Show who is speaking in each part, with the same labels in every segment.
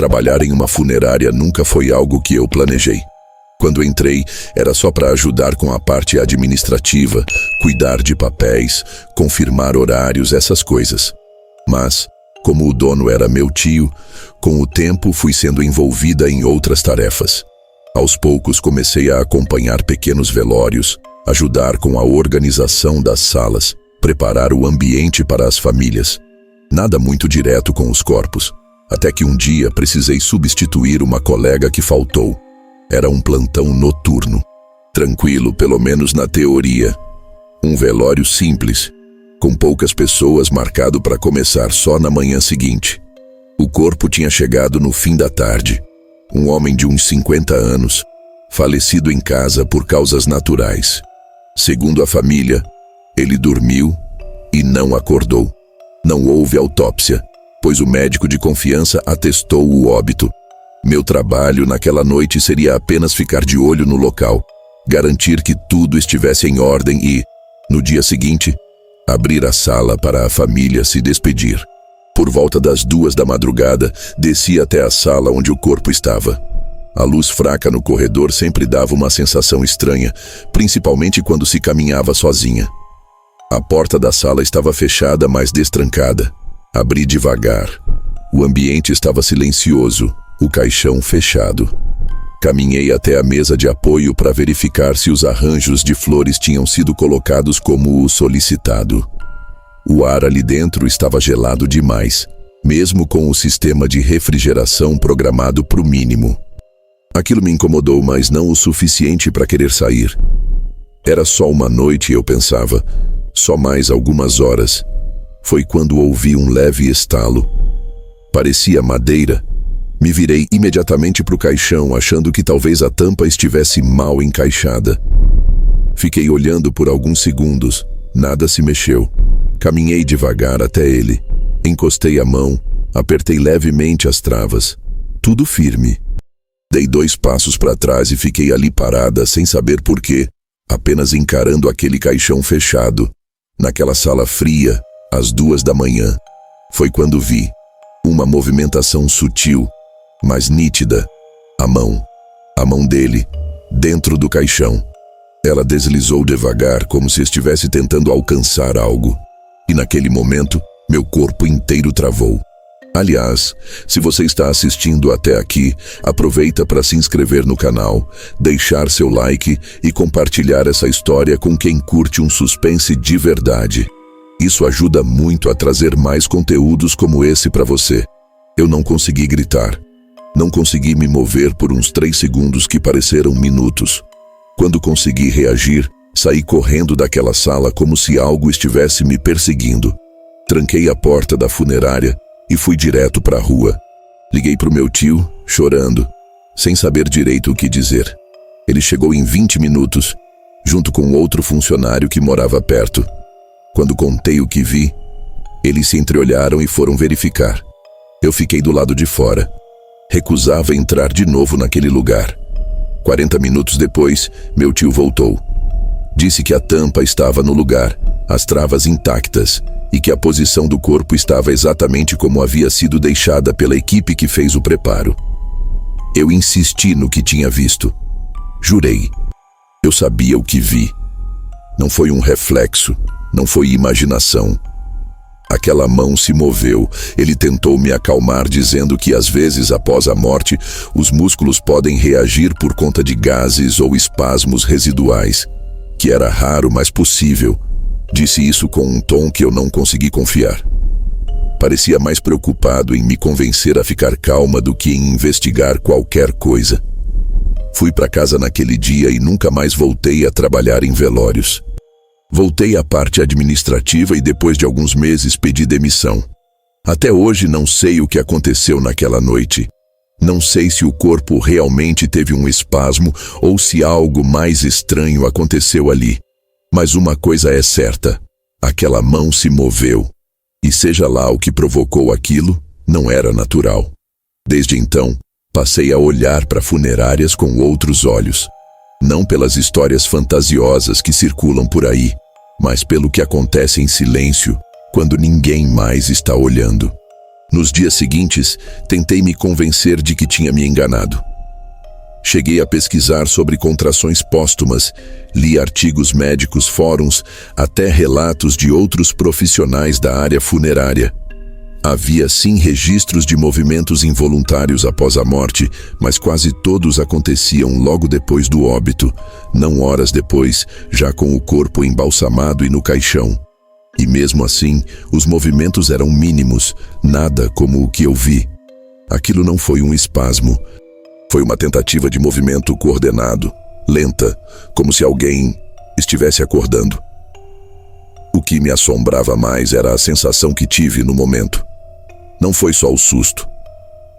Speaker 1: Trabalhar em uma funerária nunca foi algo que eu planejei. Quando entrei, era só para ajudar com a parte administrativa, cuidar de papéis, confirmar horários, essas coisas. Mas, como o dono era meu tio, com o tempo fui sendo envolvida em outras tarefas. Aos poucos comecei a acompanhar pequenos velórios, ajudar com a organização das salas, preparar o ambiente para as famílias. Nada muito direto com os corpos, até que um dia precisei substituir uma colega que faltou. Era um plantão noturno. Tranquilo, pelo menos na teoria. Um velório simples, com poucas pessoas, marcado para começar só na manhã seguinte. O corpo tinha chegado no fim da tarde. Um homem de uns 50 anos, falecido em casa por causas naturais. Segundo a família, ele dormiu e não acordou. Não houve autópsia, pois o médico de confiança atestou o óbito. Meu trabalho naquela noite seria apenas ficar de olho no local, garantir que tudo estivesse em ordem e, no dia seguinte, abrir a sala para a família se despedir. Por volta das 2 da madrugada, desci até a sala onde o corpo estava. A luz fraca no corredor sempre dava uma sensação estranha, principalmente quando se caminhava sozinha. A porta da sala estava fechada, mas destrancada. Abri devagar. O ambiente estava silencioso, o caixão fechado. Caminhei até a mesa de apoio para verificar se os arranjos de flores tinham sido colocados como o solicitado. O ar ali dentro estava gelado demais, mesmo com o sistema de refrigeração programado para o mínimo. Aquilo me incomodou, mas não o suficiente para querer sair. Era só uma noite, eu pensava, só mais algumas horas. Foi quando ouvi um leve estalo. Parecia madeira. Me virei imediatamente para o caixão, achando que talvez a tampa estivesse mal encaixada. Fiquei olhando por alguns segundos. Nada se mexeu. Caminhei devagar até ele. Encostei a mão, apertei levemente as travas. Tudo firme. Dei 2 passos para trás e fiquei ali parada, sem saber porquê, apenas encarando aquele caixão fechado. Naquela sala fria, às 2 da manhã. Foi quando vi uma movimentação sutil, mas nítida. A mão dele, dentro do caixão. Ela deslizou devagar, como se estivesse tentando alcançar algo. E naquele momento, meu corpo inteiro travou. Aliás, se você está assistindo até aqui, aproveita para se inscrever no canal, deixar seu like e compartilhar essa história com quem curte um suspense de verdade. Isso ajuda muito a trazer mais conteúdos como esse para você. Eu não consegui gritar. Não consegui me mover por uns 3 segundos que pareceram minutos. Quando consegui reagir, saí correndo daquela sala como se algo estivesse me perseguindo. Tranquei a porta da funerária e fui direto para a rua. Liguei para o meu tio, chorando, sem saber direito o que dizer. Ele chegou em 20 minutos, junto com outro funcionário que morava perto. Quando contei o que vi, eles se entreolharam e foram verificar. Eu fiquei do lado de fora. Recusava entrar de novo naquele lugar. 40 minutos depois, meu tio voltou. Disse que a tampa estava no lugar, as travas intactas, e que a posição do corpo estava exatamente como havia sido deixada pela equipe que fez o preparo. Eu insisti no que tinha visto. Jurei. Eu sabia o que vi. Não foi um reflexo, não foi imaginação. Aquela mão se moveu. Ele tentou me acalmar, dizendo que às vezes, após a morte, os músculos podem reagir por conta de gases ou espasmos residuais, que era raro, mas possível. Disse isso com um tom que eu não consegui confiar. Parecia mais preocupado em me convencer a ficar calma do que em investigar qualquer coisa. Fui para casa naquele dia e nunca mais voltei a trabalhar em velórios. Voltei à parte administrativa e depois de alguns meses pedi demissão. Até hoje não sei o que aconteceu naquela noite. Não sei se o corpo realmente teve um espasmo ou se algo mais estranho aconteceu ali. Mas uma coisa é certa, aquela mão se moveu. E seja lá o que provocou aquilo, não era natural. Desde então, passei a olhar para funerárias com outros olhos. Não pelas histórias fantasiosas que circulam por aí, mas pelo que acontece em silêncio, quando ninguém mais está olhando. Nos dias seguintes, tentei me convencer de que tinha me enganado. Cheguei a pesquisar sobre contrações póstumas, li artigos médicos, fóruns, até relatos de outros profissionais da área funerária. Havia sim registros de movimentos involuntários após a morte, mas quase todos aconteciam logo depois do óbito, não horas depois, já com o corpo embalsamado e no caixão. E mesmo assim, os movimentos eram mínimos, nada como o que eu vi. Aquilo não foi um espasmo. Foi uma tentativa de movimento coordenado, lenta, como se alguém estivesse acordando. O que me assombrava mais era a sensação que tive no momento. Não foi só o susto.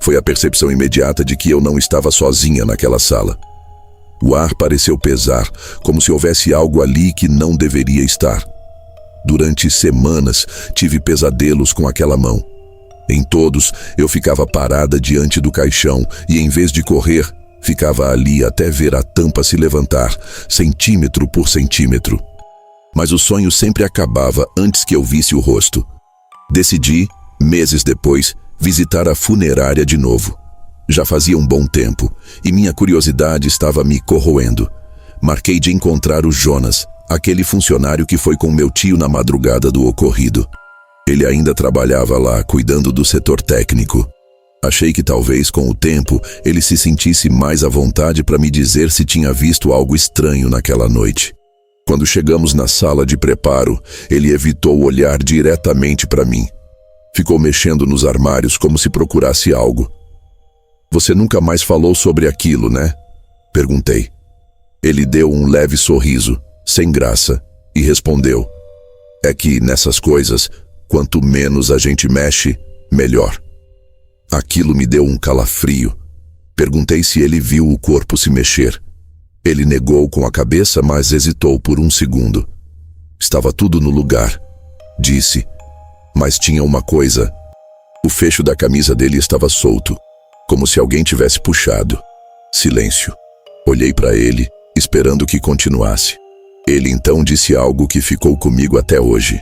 Speaker 1: Foi a percepção imediata de que eu não estava sozinha naquela sala. O ar pareceu pesar, como se houvesse algo ali que não deveria estar. Durante semanas, tive pesadelos com aquela mão. Em todos, eu ficava parada diante do caixão e, em vez de correr, ficava ali até ver a tampa se levantar, centímetro por centímetro. Mas o sonho sempre acabava antes que eu visse o rosto. Decidi, meses depois, visitar a funerária de novo. Já fazia um bom tempo e minha curiosidade estava me corroendo. Marquei de encontrar o Jonas, aquele funcionário que foi com meu tio na madrugada do ocorrido. Ele ainda trabalhava lá, cuidando do setor técnico. Achei que talvez, com o tempo, ele se sentisse mais à vontade para me dizer se tinha visto algo estranho naquela noite. Quando chegamos na sala de preparo, ele evitou olhar diretamente para mim. Ficou mexendo nos armários como se procurasse algo. "Você nunca mais falou sobre aquilo, né?" Perguntei. Ele deu um leve sorriso, sem graça, e respondeu: "É que nessas coisas, quanto menos a gente mexe, melhor." Aquilo me deu um calafrio. Perguntei se ele viu o corpo se mexer. Ele negou com a cabeça, mas hesitou por um segundo. "Estava tudo no lugar", disse. Mas tinha uma coisa. O fecho da camisa dele estava solto, como se alguém tivesse puxado. Silêncio. Olhei para ele, esperando que continuasse. Ele então disse algo que ficou comigo até hoje.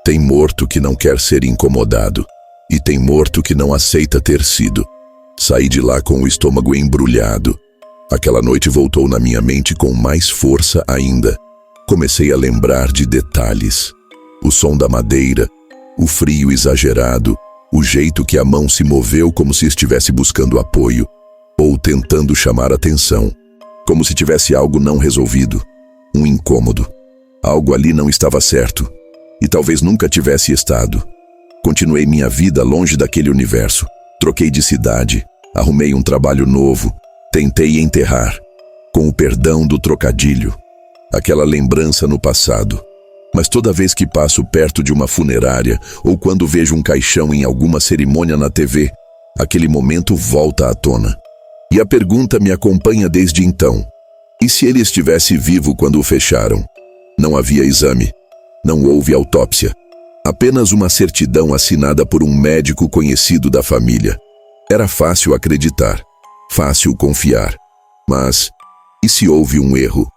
Speaker 1: "Tem morto que não quer ser incomodado, e tem morto que não aceita ter sido." Saí de lá com o estômago embrulhado. Aquela noite voltou na minha mente com mais força ainda. Comecei a lembrar de detalhes. O som da madeira, o frio exagerado, o jeito que a mão se moveu como se estivesse buscando apoio, ou tentando chamar atenção, como se tivesse algo não resolvido, um incômodo. Algo ali não estava certo, e talvez nunca tivesse estado. Continuei minha vida longe daquele universo. Troquei de cidade, arrumei um trabalho novo, tentei enterrar, com o perdão do trocadilho, aquela lembrança no passado. Mas toda vez que passo perto de uma funerária ou quando vejo um caixão em alguma cerimônia na TV, aquele momento volta à tona. E a pergunta me acompanha desde então: e se ele estivesse vivo quando o fecharam? Não havia exame, não houve autópsia, apenas uma certidão assinada por um médico conhecido da família. Era fácil acreditar, fácil confiar. Mas e se houve um erro?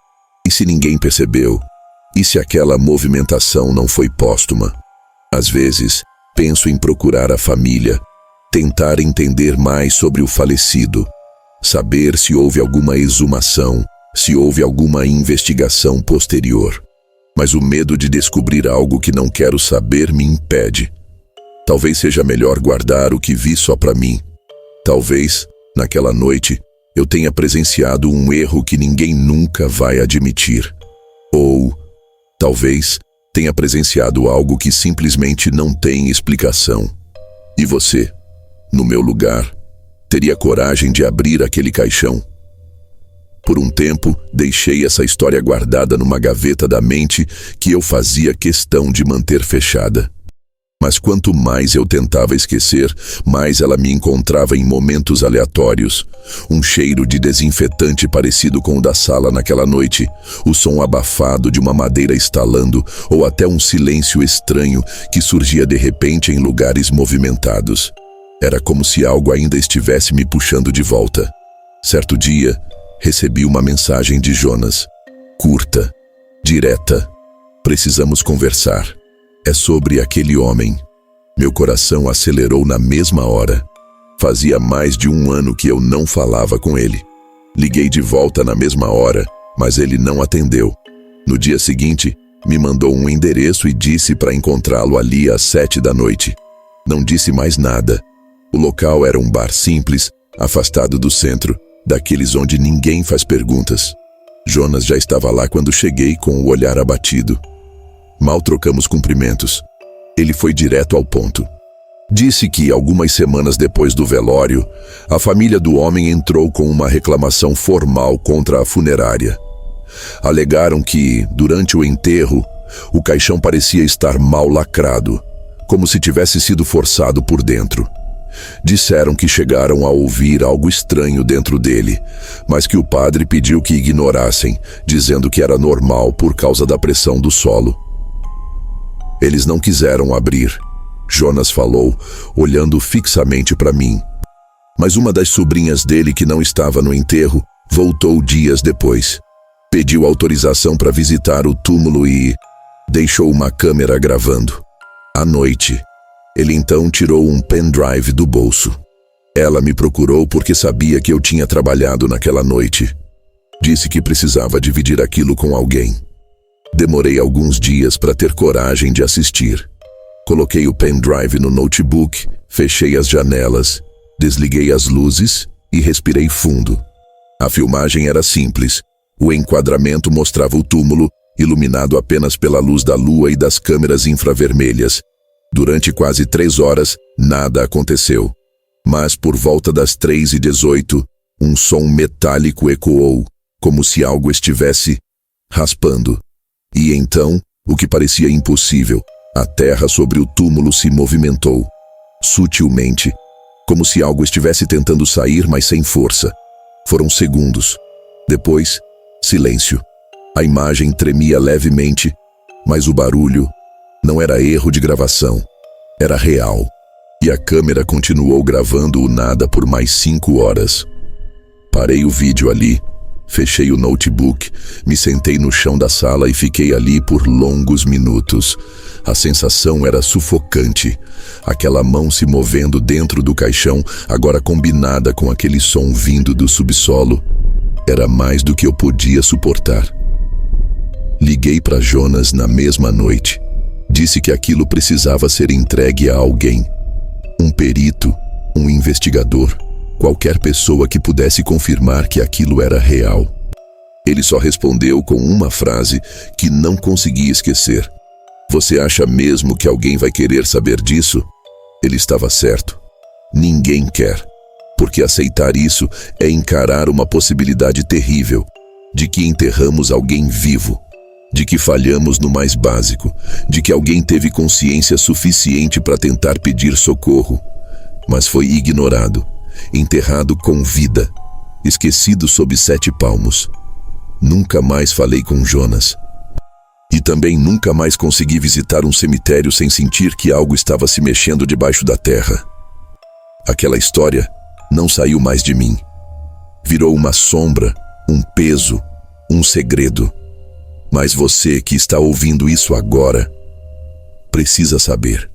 Speaker 1: E se ninguém percebeu? E se aquela movimentação não foi póstuma? Às vezes, penso em procurar a família, tentar entender mais sobre o falecido, saber se houve alguma exumação, se houve alguma investigação posterior. Mas o medo de descobrir algo que não quero saber me impede. Talvez seja melhor guardar o que vi só para mim. Talvez, naquela noite, eu tenha presenciado um erro que ninguém nunca vai admitir. Ou talvez tenha presenciado algo que simplesmente não tem explicação. E você, no meu lugar, teria coragem de abrir aquele caixão? Por um tempo, deixei essa história guardada numa gaveta da mente que eu fazia questão de manter fechada. Mas quanto mais eu tentava esquecer, mais ela me encontrava em momentos aleatórios. Um cheiro de desinfetante parecido com o da sala naquela noite, o som abafado de uma madeira estalando, ou até um silêncio estranho que surgia de repente em lugares movimentados. Era como se algo ainda estivesse me puxando de volta. Certo dia, recebi uma mensagem de Jonas. Curta, direta. "Precisamos conversar. É sobre aquele homem." Meu coração acelerou na mesma hora. Fazia mais de 1 ano que eu não falava com ele. Liguei de volta na mesma hora, mas ele não atendeu. No dia seguinte, me mandou um endereço e disse para encontrá-lo ali às 7 da noite. Não disse mais nada. O local era um bar simples, afastado do centro, daqueles onde ninguém faz perguntas. Jonas já estava lá quando cheguei com o olhar abatido. Mal trocamos cumprimentos. Ele foi direto ao ponto. Disse que, algumas semanas depois do velório, a família do homem entrou com uma reclamação formal contra a funerária. Alegaram que, durante o enterro, o caixão parecia estar mal lacrado, como se tivesse sido forçado por dentro. Disseram que chegaram a ouvir algo estranho dentro dele, mas que o padre pediu que ignorassem, dizendo que era normal por causa da pressão do solo. Eles não quiseram abrir, Jonas falou, olhando fixamente para mim. Mas uma das sobrinhas dele, que não estava no enterro, voltou dias depois. Pediu autorização para visitar o túmulo e deixou uma câmera gravando. À noite, ele então tirou um pendrive do bolso. Ela me procurou porque sabia que eu tinha trabalhado naquela noite. Disse que precisava dividir aquilo com alguém. Demorei alguns dias para ter coragem de assistir. Coloquei o pendrive no notebook, fechei as janelas, desliguei as luzes e respirei fundo. A filmagem era simples. O enquadramento mostrava o túmulo, iluminado apenas pela luz da lua e das câmeras infravermelhas. Durante quase 3 horas, nada aconteceu. Mas por volta das 3h18, um som metálico ecoou, como se algo estivesse raspando. E então, o que parecia impossível, a terra sobre o túmulo se movimentou, sutilmente, como se algo estivesse tentando sair, mas sem força. Foram segundos. Depois, silêncio. A imagem tremia levemente, mas o barulho não era erro de gravação, era real. E a câmera continuou gravando o nada por mais 5 horas. Parei o vídeo ali, fechei o notebook, me sentei no chão da sala e fiquei ali por longos minutos. A sensação era sufocante. Aquela mão se movendo dentro do caixão, agora combinada com aquele som vindo do subsolo, era mais do que eu podia suportar. Liguei para Jonas na mesma noite. Disse que aquilo precisava ser entregue a alguém. Um perito, um investigador, qualquer pessoa que pudesse confirmar que aquilo era real. Ele só respondeu com uma frase que não consegui esquecer. Você acha mesmo que alguém vai querer saber disso? Ele estava certo. Ninguém quer. Porque aceitar isso é encarar uma possibilidade terrível, de que enterramos alguém vivo, de que falhamos no mais básico, de que alguém teve consciência suficiente para tentar pedir socorro, mas foi ignorado, enterrado com vida, esquecido sob 7 palmos. Nunca mais falei com Jonas. E também nunca mais consegui visitar um cemitério sem sentir que algo estava se mexendo debaixo da terra. Aquela história não saiu mais de mim. Virou uma sombra, um peso, um segredo. Mas você que está ouvindo isso agora, precisa saber.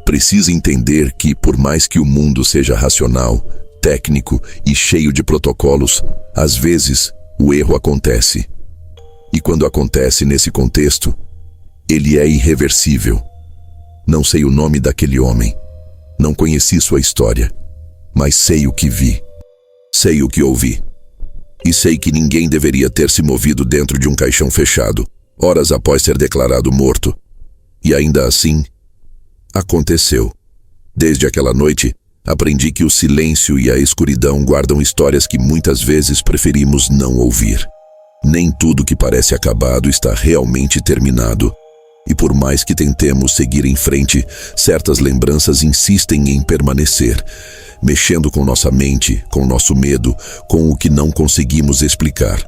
Speaker 1: Precisa entender que, por mais que o mundo seja racional, técnico e cheio de protocolos, às vezes o erro acontece. E quando acontece nesse contexto, ele é irreversível. Não sei o nome daquele homem. Não conheci sua história. Mas sei o que vi. Sei o que ouvi. E sei que ninguém deveria ter se movido dentro de um caixão fechado, horas após ser declarado morto. E ainda assim, aconteceu. Desde aquela noite, aprendi que o silêncio e a escuridão guardam histórias que muitas vezes preferimos não ouvir. Nem tudo que parece acabado está realmente terminado. E por mais que tentemos seguir em frente, certas lembranças insistem em permanecer, mexendo com nossa mente, com nosso medo, com o que não conseguimos explicar.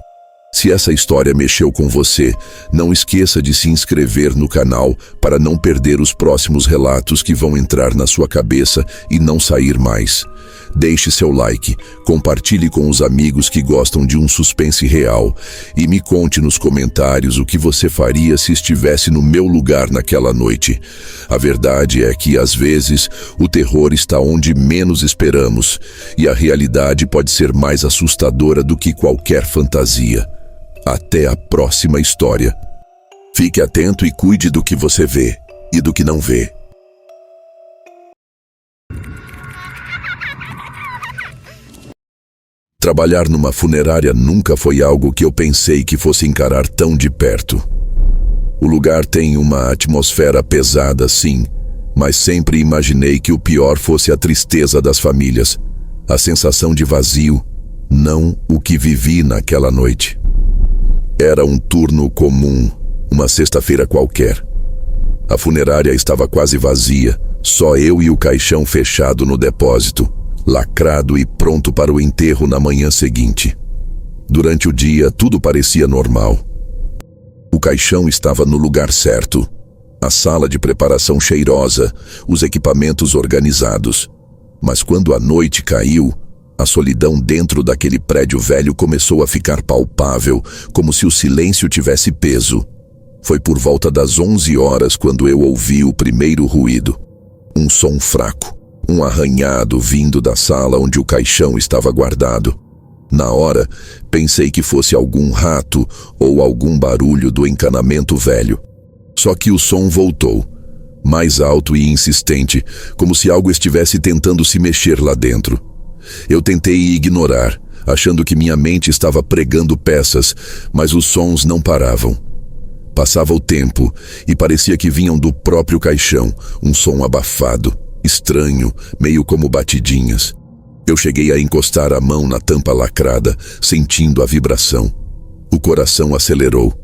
Speaker 1: Se essa história mexeu com você, não esqueça de se inscrever no canal para não perder os próximos relatos que vão entrar na sua cabeça e não sair mais. Deixe seu like, compartilhe com os amigos que gostam de um suspense real e me conte nos comentários o que você faria se estivesse no meu lugar naquela noite. A verdade é que, às vezes, o terror está onde menos esperamos e a realidade pode ser mais assustadora do que qualquer fantasia. Até a próxima história. Fique atento e cuide do que você vê e do que não vê. Trabalhar numa funerária nunca foi algo que eu pensei que fosse encarar tão de perto. O lugar tem uma atmosfera pesada, sim, mas sempre imaginei que o pior fosse a tristeza das famílias, a sensação de vazio, não o que vivi naquela noite. Era um turno comum, uma sexta-feira qualquer. A funerária estava quase vazia, só eu e o caixão fechado no depósito, lacrado e pronto para o enterro na manhã seguinte. Durante o dia, tudo parecia normal. O caixão estava no lugar certo, a sala de preparação cheirosa, os equipamentos organizados. Mas quando a noite caiu, a solidão dentro daquele prédio velho começou a ficar palpável, como se o silêncio tivesse peso. Foi por volta das 11 horas quando eu ouvi o primeiro ruído. Um som fraco, um arranhado vindo da sala onde o caixão estava guardado. Na hora, pensei que fosse algum rato ou algum barulho do encanamento velho. Só que o som voltou, mais alto e insistente, como se algo estivesse tentando se mexer lá dentro. Eu tentei ignorar, achando que minha mente estava pregando peças, mas os sons não paravam. Passava o tempo e parecia que vinham do próprio caixão, um som abafado, estranho, meio como batidinhas. Eu cheguei a encostar a mão na tampa lacrada, sentindo a vibração. O coração acelerou.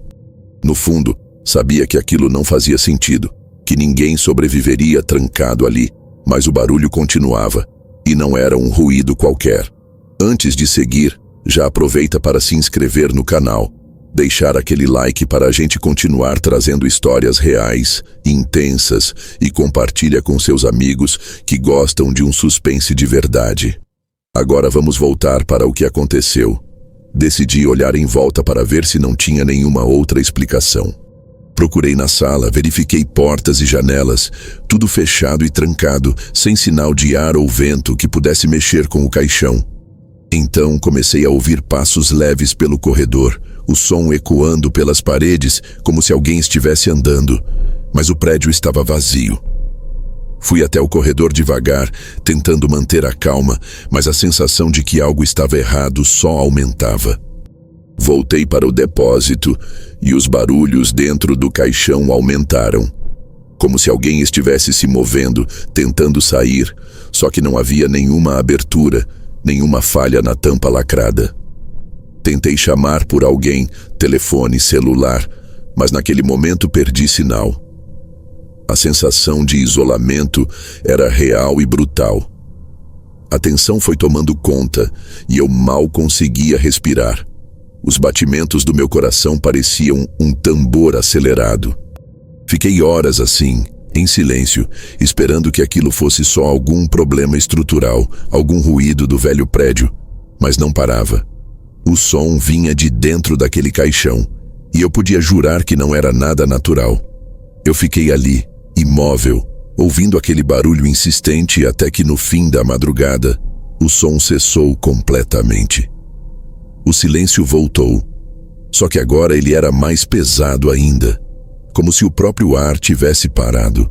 Speaker 1: No fundo, sabia que aquilo não fazia sentido, que ninguém sobreviveria trancado ali, mas o barulho continuava, e não era um ruído qualquer. Antes de seguir, já aproveita para se inscrever no canal, deixar aquele like para a gente continuar trazendo histórias reais, intensas, e compartilha com seus amigos que gostam de um suspense de verdade. Agora vamos voltar para o que aconteceu. Decidi olhar em volta para ver se não tinha nenhuma outra explicação. Procurei na sala, verifiquei portas e janelas, tudo fechado e trancado, sem sinal de ar ou vento que pudesse mexer com o caixão. Então comecei a ouvir passos leves pelo corredor, o som ecoando pelas paredes como se alguém estivesse andando, mas o prédio estava vazio. Fui até o corredor devagar, tentando manter a calma, mas a sensação de que algo estava errado só aumentava. Voltei para o depósito e os barulhos dentro do caixão aumentaram, como se alguém estivesse se movendo, tentando sair, só que não havia nenhuma abertura, nenhuma falha na tampa lacrada. Tentei chamar por alguém, telefone, celular, mas naquele momento perdi sinal. A sensação de isolamento era real e brutal. A tensão foi tomando conta e eu mal conseguia respirar. Os batimentos do meu coração pareciam um tambor acelerado. Fiquei horas assim, em silêncio, esperando que aquilo fosse só algum problema estrutural, algum ruído do velho prédio, mas não parava. O som vinha de dentro daquele caixão, e eu podia jurar que não era nada natural. Eu fiquei ali, imóvel, ouvindo aquele barulho insistente até que no fim da madrugada, o som cessou completamente. O silêncio voltou, só que agora ele era mais pesado ainda, como se o próprio ar tivesse parado.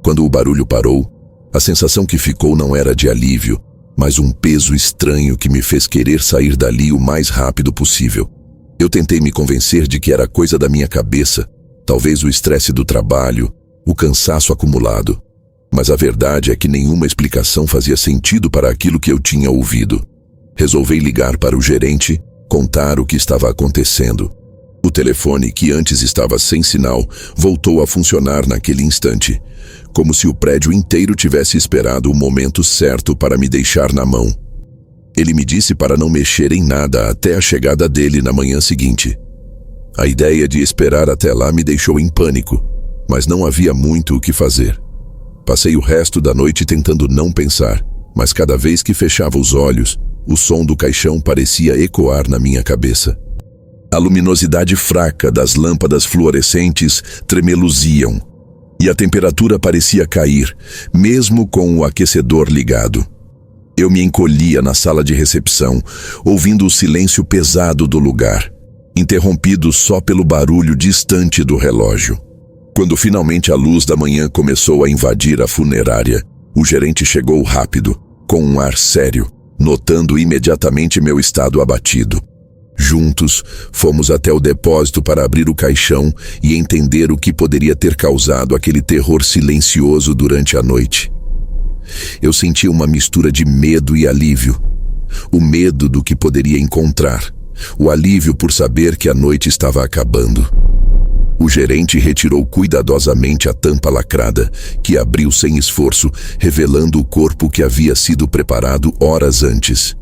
Speaker 1: Quando o barulho parou, a sensação que ficou não era de alívio, mas um peso estranho que me fez querer sair dali o mais rápido possível. Eu tentei me convencer de que era coisa da minha cabeça, talvez o estresse do trabalho, o cansaço acumulado. Mas a verdade é que nenhuma explicação fazia sentido para aquilo que eu tinha ouvido. Resolvi ligar para o gerente, contar o que estava acontecendo. O telefone, que antes estava sem sinal, voltou a funcionar naquele instante, como se o prédio inteiro tivesse esperado o momento certo para me deixar na mão. Ele me disse para não mexer em nada até a chegada dele na manhã seguinte. A ideia de esperar até lá me deixou em pânico, mas não havia muito o que fazer. Passei o resto da noite tentando não pensar, mas cada vez que fechava os olhos, o som do caixão parecia ecoar na minha cabeça. A luminosidade fraca das lâmpadas fluorescentes tremeluziam, e a temperatura parecia cair, mesmo com o aquecedor ligado. Eu me encolhia na sala de recepção, ouvindo o silêncio pesado do lugar, interrompido só pelo barulho distante do relógio. Quando finalmente a luz da manhã começou a invadir a funerária, o gerente chegou rápido, com um ar sério, notando imediatamente meu estado abatido. Juntos, fomos até o depósito para abrir o caixão e entender o que poderia ter causado aquele terror silencioso durante a noite. Eu sentia uma mistura de medo e alívio. O medo do que poderia encontrar, o alívio por saber que a noite estava acabando. O gerente retirou cuidadosamente a tampa lacrada, que abriu sem esforço, revelando o corpo que havia sido preparado horas antes.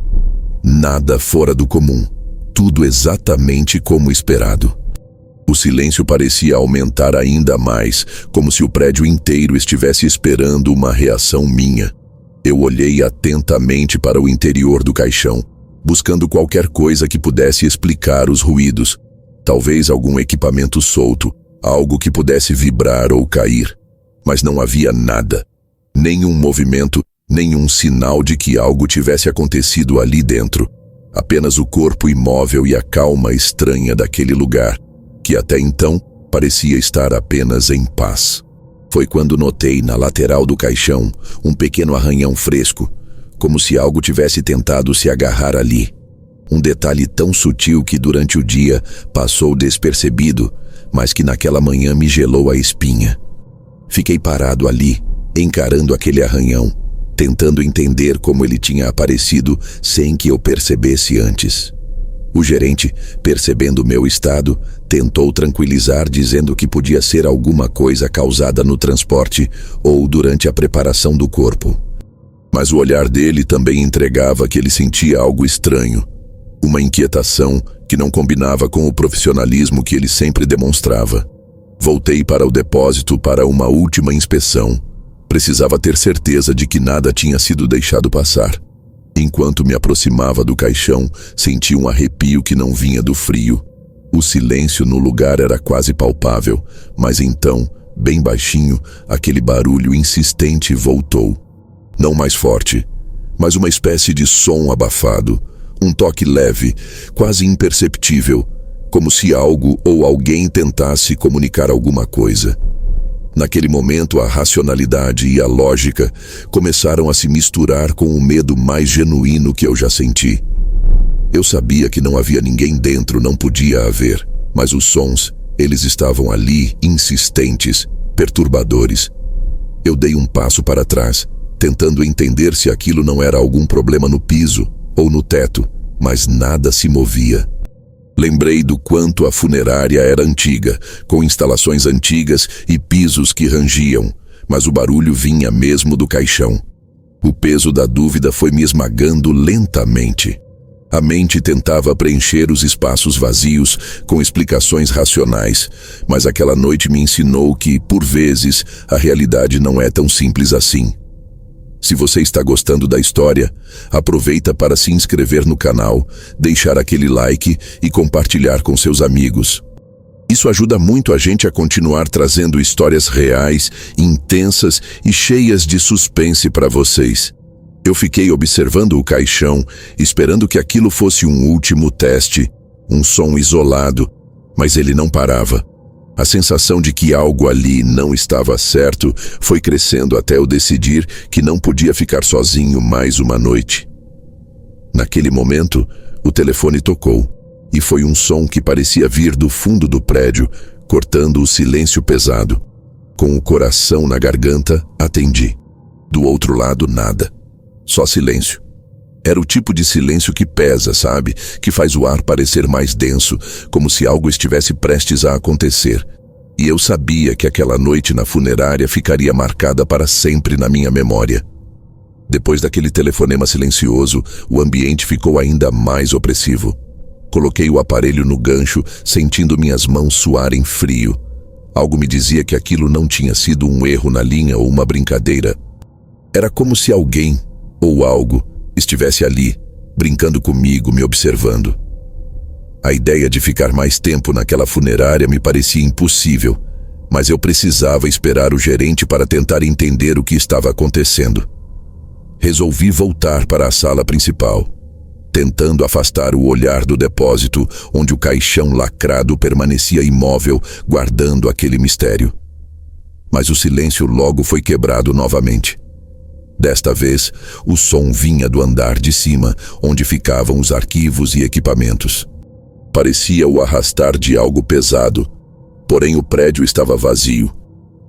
Speaker 1: Nada fora do comum, tudo exatamente como esperado. O silêncio parecia aumentar ainda mais, como se o prédio inteiro estivesse esperando uma reação minha. Eu olhei atentamente para o interior do caixão, buscando qualquer coisa que pudesse explicar os ruídos. Talvez algum equipamento solto, algo que pudesse vibrar ou cair. Mas não havia nada. Nenhum movimento, nenhum sinal de que algo tivesse acontecido ali dentro. Apenas o corpo imóvel e a calma estranha daquele lugar, que até então parecia estar apenas em paz. Foi quando notei na lateral do caixão um pequeno arranhão fresco, como se algo tivesse tentado se agarrar ali. Um detalhe tão sutil que durante o dia passou despercebido, mas que naquela manhã me gelou a espinha. Fiquei parado ali, encarando aquele arranhão, tentando entender como ele tinha aparecido sem que eu percebesse antes. O gerente, percebendo meu estado, tentou tranquilizar dizendo que podia ser alguma coisa causada no transporte ou durante a preparação do corpo. Mas o olhar dele também entregava que ele sentia algo estranho, uma inquietação que não combinava com o profissionalismo que ele sempre demonstrava. Voltei para o depósito para uma última inspeção. Precisava ter certeza de que nada tinha sido deixado passar. Enquanto me aproximava do caixão, senti um arrepio que não vinha do frio. O silêncio no lugar era quase palpável, mas então, bem baixinho, aquele barulho insistente voltou. Não mais forte, mas uma espécie de som abafado, um toque leve, quase imperceptível, como se algo ou alguém tentasse comunicar alguma coisa. Naquele momento, a racionalidade e a lógica começaram a se misturar com o medo mais genuíno que eu já senti. Eu sabia que não havia ninguém dentro, não podia haver, mas os sons, eles estavam ali, insistentes, perturbadores. Eu dei um passo para trás, tentando entender se aquilo não era algum problema no piso ou no teto, mas nada se movia. Lembrei do quanto a funerária era antiga, com instalações antigas e pisos que rangiam, mas o barulho vinha mesmo do caixão. O peso da dúvida foi me esmagando lentamente. A mente tentava preencher os espaços vazios com explicações racionais, mas aquela noite me ensinou que, por vezes, a realidade não é tão simples assim. Se você está gostando da história, aproveita para se inscrever no canal, deixar aquele like e compartilhar com seus amigos. Isso ajuda muito a gente a continuar trazendo histórias reais, intensas e cheias de suspense para vocês. Eu fiquei observando o caixão, esperando que aquilo fosse um último teste, um som isolado, mas ele não parava. A sensação de que algo ali não estava certo foi crescendo até eu decidir que não podia ficar sozinho mais uma noite. Naquele momento, o telefone tocou, e foi um som que parecia vir do fundo do prédio, cortando o silêncio pesado. Com o coração na garganta, atendi. Do outro lado, nada. Só silêncio. Era o tipo de silêncio que pesa, sabe? Que faz o ar parecer mais denso, como se algo estivesse prestes a acontecer. E eu sabia que aquela noite na funerária ficaria marcada para sempre na minha memória. Depois daquele telefonema silencioso, o ambiente ficou ainda mais opressivo. Coloquei o aparelho no gancho, sentindo minhas mãos suarem frio. Algo me dizia que aquilo não tinha sido um erro na linha ou uma brincadeira. Era como se alguém, ou algo estivesse ali, brincando comigo, me observando. A ideia de ficar mais tempo naquela funerária me parecia impossível, mas eu precisava esperar o gerente para tentar entender o que estava acontecendo. Resolvi voltar para a sala principal, tentando afastar o olhar do depósito onde o caixão lacrado permanecia imóvel, guardando aquele mistério. Mas o silêncio logo foi quebrado novamente. Desta vez, o som vinha do andar de cima, onde ficavam os arquivos e equipamentos. Parecia o arrastar de algo pesado, porém o prédio estava vazio,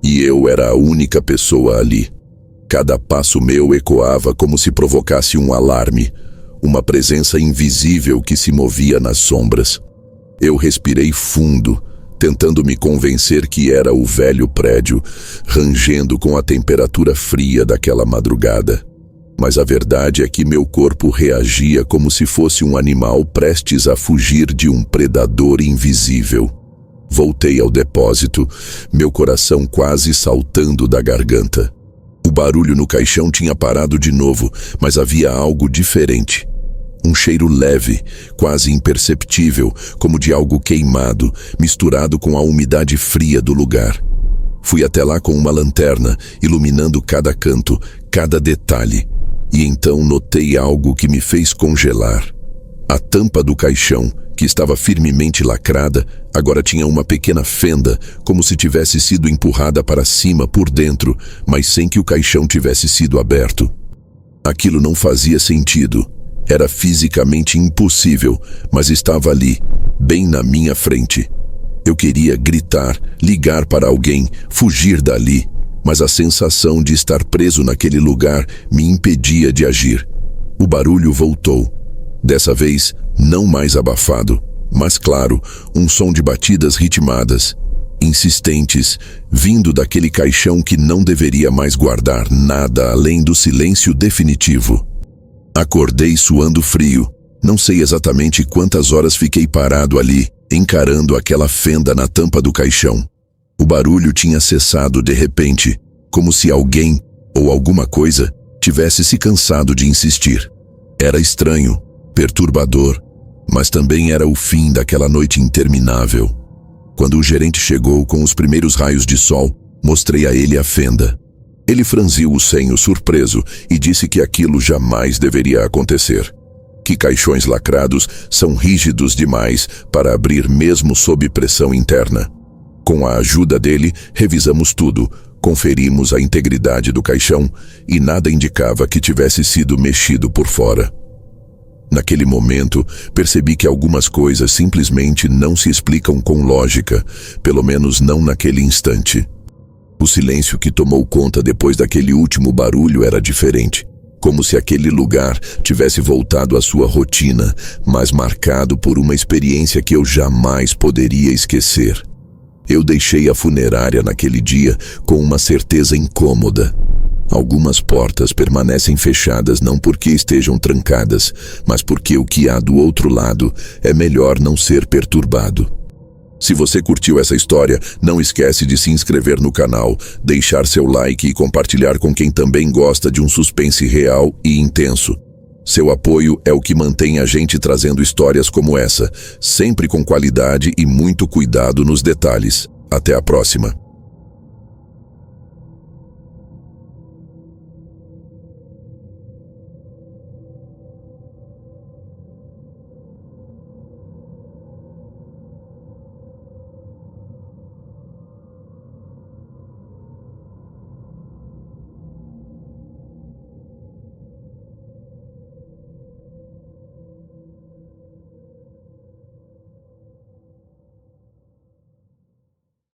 Speaker 1: e eu era a única pessoa ali. Cada passo meu ecoava como se provocasse um alarme, uma presença invisível que se movia nas sombras. Eu respirei fundo, tentando me convencer que era o velho prédio, rangendo com a temperatura fria daquela madrugada. Mas a verdade é que meu corpo reagia como se fosse um animal prestes a fugir de um predador invisível. Voltei ao depósito, meu coração quase saltando da garganta. O barulho no caixão tinha parado de novo, mas havia algo diferente. Um cheiro leve, quase imperceptível, como de algo queimado, misturado com a umidade fria do lugar. Fui até lá com uma lanterna, iluminando cada canto, cada detalhe, e então notei algo que me fez congelar. A tampa do caixão, que estava firmemente lacrada, agora tinha uma pequena fenda, como se tivesse sido empurrada para cima por dentro, mas sem que o caixão tivesse sido aberto. Aquilo não fazia sentido. Era fisicamente impossível, mas estava ali, bem na minha frente. Eu queria gritar, ligar para alguém, fugir dali, mas a sensação de estar preso naquele lugar me impedia de agir. O barulho voltou. Dessa vez, não mais abafado, mas claro, um som de batidas ritmadas, insistentes, vindo daquele caixão que não deveria mais guardar nada além do silêncio definitivo. Acordei suando frio. Não sei exatamente quantas horas fiquei parado ali, encarando aquela fenda na tampa do caixão. O barulho tinha cessado de repente, como se alguém, ou alguma coisa, tivesse se cansado de insistir. Era estranho, perturbador, mas também era o fim daquela noite interminável. Quando o gerente chegou com os primeiros raios de sol, mostrei a ele a fenda. Ele franziu o senho surpreso e disse que aquilo jamais deveria acontecer. Que caixões lacrados são rígidos demais para abrir mesmo sob pressão interna. Com a ajuda dele, revisamos tudo, conferimos a integridade do caixão e nada indicava que tivesse sido mexido por fora. Naquele momento, percebi que algumas coisas simplesmente não se explicam com lógica, pelo menos não naquele instante. O silêncio que tomou conta depois daquele último barulho era diferente, como se aquele lugar tivesse voltado à sua rotina, mas marcado por uma experiência que eu jamais poderia esquecer. Eu deixei a funerária naquele dia com uma certeza incômoda. Algumas portas permanecem fechadas não porque estejam trancadas, mas porque o que há do outro lado é melhor não ser perturbado. Se você curtiu essa história, não esquece de se inscrever no canal, deixar seu like e compartilhar com quem também gosta de um suspense real e intenso. Seu apoio é o que mantém a gente trazendo histórias como essa, sempre com qualidade e muito cuidado nos detalhes. Até a próxima.